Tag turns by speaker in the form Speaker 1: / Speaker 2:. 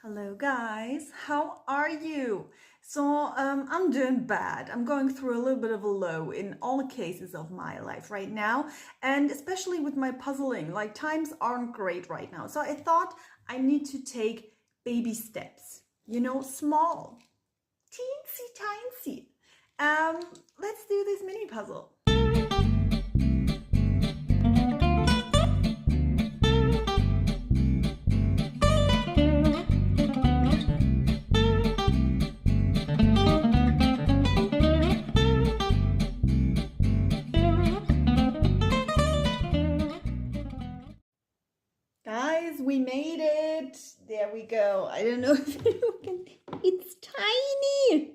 Speaker 1: Hello guys, how are you? I'm doing bad. I'm going through a little bit of a low in all cases of my life right now, and especially with my puzzling. Like times aren't great right now. So I thought I need to take baby steps. Small, teensy tiny. Let's do this mini puzzle. Guys, we made it. There we go. I don't know if you can. It's tiny.